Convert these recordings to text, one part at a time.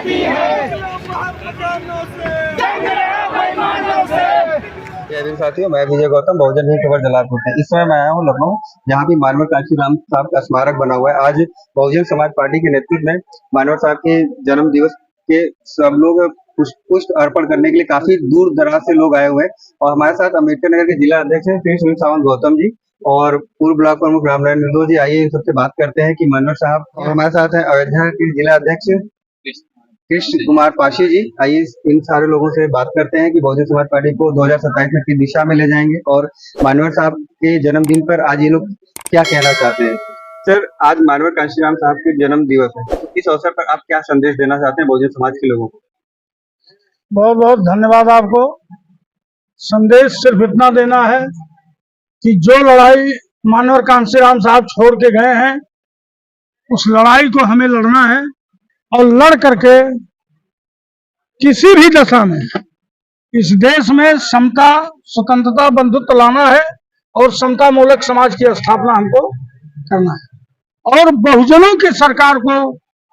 आती है। जय भीम साथियों, मैं विजय गौतम, बहुजन हिंद खबर जलालपुर से। इस समय मैं आया हूँ लखनऊ, जहाँ भी मानव कांशीराम साहब का स्मारक बना हुआ है। आज बहुजन समाज पार्टी के नेतृत्व में मानव साहब के जन्म दिवस के सब लोग पुष्प अर्पण करने के लिए काफी दूर दराज से लोग आए हुए हैं। और हमारे साथ अम्बेडकर नगर के जिला अध्यक्ष हैं श्री सुनील सावंत गौतम जी और पूर्व ब्लॉक प्रमुख रामनारायण निर्दोष जी। आइए इन सबसे बात करते हैं कि मानव साहब, और हमारे साथ हैं अयोध्या के जिला अध्यक्ष कृष्ण कुमार पाशी जी। आइए इन सारे लोगों से बात करते हैं कि बहुजन समाज पार्टी को 2027 में किस दिशा में ले जाएंगे और मानव साहब के जन्मदिन पर आज ये लोग क्या कहना चाहते हैं। सर, आज मानव कांशीराम साहब के जन्म दिवस है, तो इस अवसर पर आप क्या संदेश देना चाहते हैं बहुजन समाज के लोगों को? बहुत बहुत धन्यवाद आपको। संदेश सिर्फ इतना देना है कि जो लड़ाई मानव कांशीराम साहब छोड़ के गए हैं, उस लड़ाई को हमें लड़ना है और लड़ करके किसी भी दशा में इस देश में समता, स्वतंत्रता, बंधुत्व लाना है और समता मूलक समाज की स्थापना हमको करना है और बहुजनों की सरकार को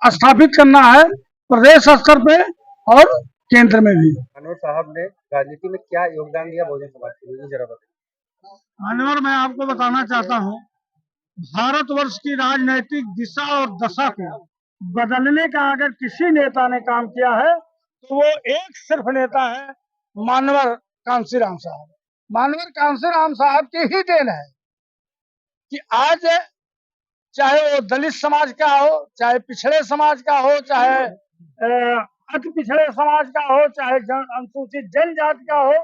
स्थापित करना है प्रदेश स्तर पे और केंद्र में भी। मानव साहब ने राजनीति में क्या योगदान दिया बहुजन समाज के लिए, जरा बताइए। मानवर, मैं आपको बताना चाहता हूँ, भारतवर्ष की राजनीतिक दिशा और दशा को बदलने का अगर किसी नेता ने काम किया है तो वो एक सिर्फ नेता है मानवर कांशीराम साहब। मानवर कांशीराम साहब की ही देन है कि आज चाहे वो दलित समाज का हो, चाहे पिछड़े समाज का हो, चाहे अति पिछड़े समाज का हो, चाहे अनुसूचित जनजाति का हो,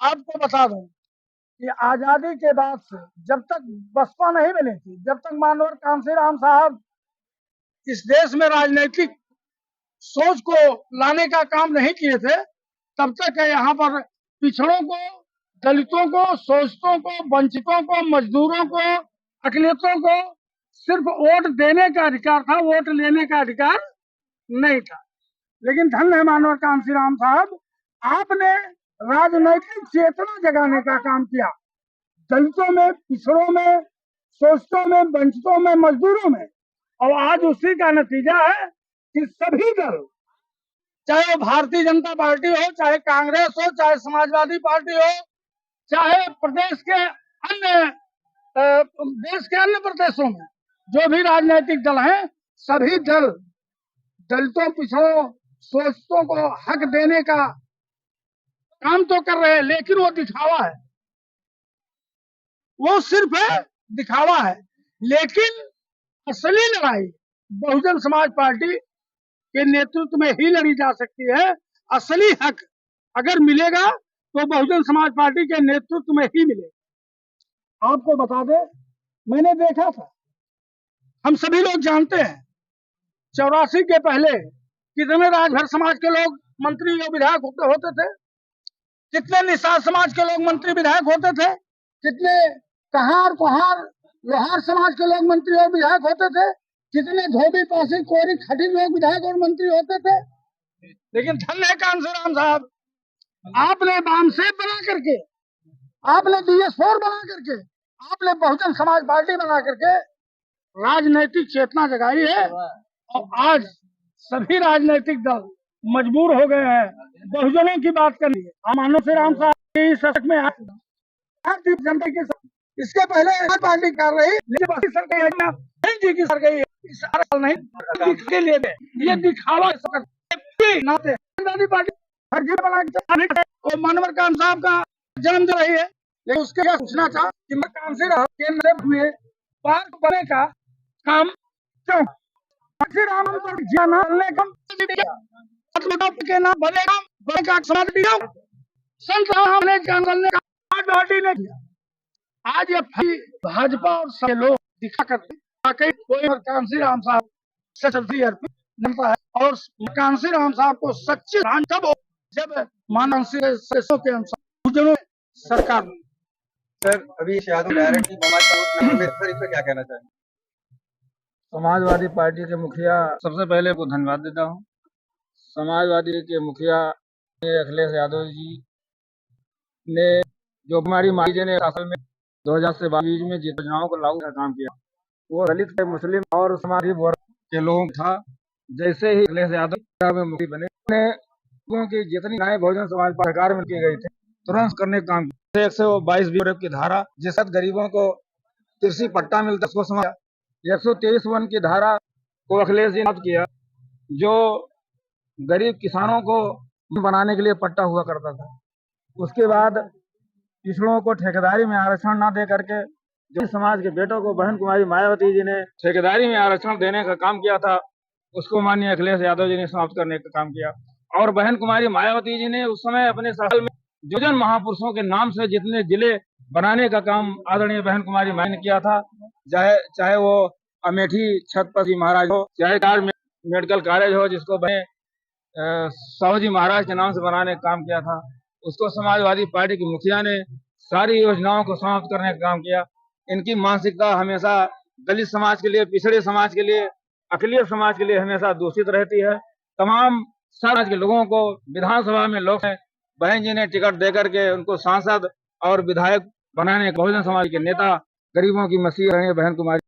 आपको बता दूं कि आजादी के बाद से जब तक बसपा नहीं बनी थी, जब तक मानव कांशीराम साहब इस देश में राजनीतिक सोच को लाने का काम नहीं किए थे, तब तक यहाँ पर पिछड़ों को, दलितों को, शोषितों को, वंचितों को, मजदूरों को, अकलियतों को सिर्फ वोट देने का अधिकार था, वोट लेने का अधिकार नहीं था। लेकिन धन्य है मानव कांशीराम साहब, आपने राजनैतिक चेतना जगाने का काम किया। दलितों में, पिछड़ों में, शोषितों में, वंचितों में, मजदूरों में, और आज उसी का नतीजा है कि सभी दल, चाहे वो भारतीय जनता पार्टी हो, चाहे कांग्रेस हो, चाहे समाजवादी पार्टी हो, चाहे प्रदेश के अन्य देश के अन्य प्रदेशों में जो भी राजनीतिक दल हैं, सभी दल दलितों, पिछड़ों, शोषितों को हक देने का काम तो कर रहे हैं, लेकिन वो दिखावा है, वो सिर्फ दिखावा है। लेकिन असली लड़ाई बहुजन समाज पार्टी के नेतृत्व में ही लड़ी जा सकती है। असली हक अगर मिलेगा तो बहुजन समाज पार्टी के नेतृत्व में ही मिलेगा। आपको बता दे, मैंने देखा था, हम सभी लोग जानते हैं, 84 के पहले कितने राजभर समाज के लोग मंत्री और विधायक होते थे, कितने निषाद समाज के लोग मंत्री विधायक होते थे, कितने कहार कुहार लोहार समाज के लोग मंत्री और विधायक होते थे, कितने धोबी, पासी, कोरी, खटी लोग विधायक और मंत्री होते थे। लेकिन धन्य है कांशीराम साहब, आपने बामसेब बना करके, आपने DS4 बना करके, आपने बहुजन समाज पार्टी बना करके राजनीतिक चेतना जगाई है और आज सभी राजनीतिक दल मजबूर हो गए हैं बहुजनों की बात करने के लिए। मानव श्री राम साहब की सड़क में जनता की, इसके पहले पार्टी कर रही, लेकिन सरकार जी की सरकार इस नहीं के लिए ये दिखावा नाते पार्टी फर्जी बना के और मानवर कांड साहब का जन्म दे रही है। लेकिन उसके क्या पूछना चाह कि मैं कांशीराम केंद्र हुए पार्क बने का काम क्यों? कांशीराम पर जानने कम के नाम बने काम बने का समाज दिया, संत राम ने जानने का पार्टी ने किया। आज ये भाजपा और सब लोग दिखा करते कोई कांशीराम साहब सच्ची अर्पित बनता है और कांशीराम साहब को सच्ची तब हो जब मानव के अनुसार सरकार। सर, अभी यादव डायरेक्ट इस पर क्या कहना चाहेंगे? समाजवादी पार्टी के मुखिया, सबसे पहले को धन्यवाद देता हूँ। समाजवादी के मुखिया अखिलेश यादव जी ने जो हमारी माई जी ने शासन में 2000 से 22 में योजनाओं को लागू का काम किया, वो दलित, मुस्लिम और समाजी वर्ग के लोगों था जैसे ही अखिलेश यादव में मुखी बने, क्योंकि जितनी गाय बहुजन समाज पार्टी सरकार में की गई थी तुरंत करने का काम किया। 122 की धारा जिस गरीबों को कृषि पट्टा मिलता उसको समाया। 123 की धारा को अखिलेश जी ने किया, जो गरीब किसानों को बनाने के लिए पट्टा हुआ करता था। उसके बाद पिछड़ों को ठेकेदारी में आरक्षण न दे करके जो समाज के बेटों को बहन कुमारी मायावती जी ने ठेकेदारी में आरक्षण देने का काम किया था, उसको माननीय अखिलेश यादव जी ने समाप्त करने का काम किया। और बहन कुमारी मायावती जी ने उस समय अपने शासन में योजन महापुरुषों के नाम से जितने जिले बनाने का काम आदरणीय बहन कुमारी माया ने किया था, चाहे वो अमेठी छत्रपति महाराज हो, चाहे मेडिकल कॉलेज हो जिसको बने साहू महाराज के नाम से बनाने का काम किया था, उसको समाजवादी पार्टी की मुखिया ने सारी योजनाओं को समाप्त करने का काम किया। इनकी मानसिकता हमेशा दलित समाज के लिए, पिछड़े समाज के लिए, अकलियत समाज के लिए हमेशा दूषित रहती है। तमाम समाज के लोगों को विधानसभा में लोग बहन जी ने टिकट देकर के उनको सांसद और विधायक बनाने, बहुजन समाज के नेता, गरीबों की मसीह बहन कुमारी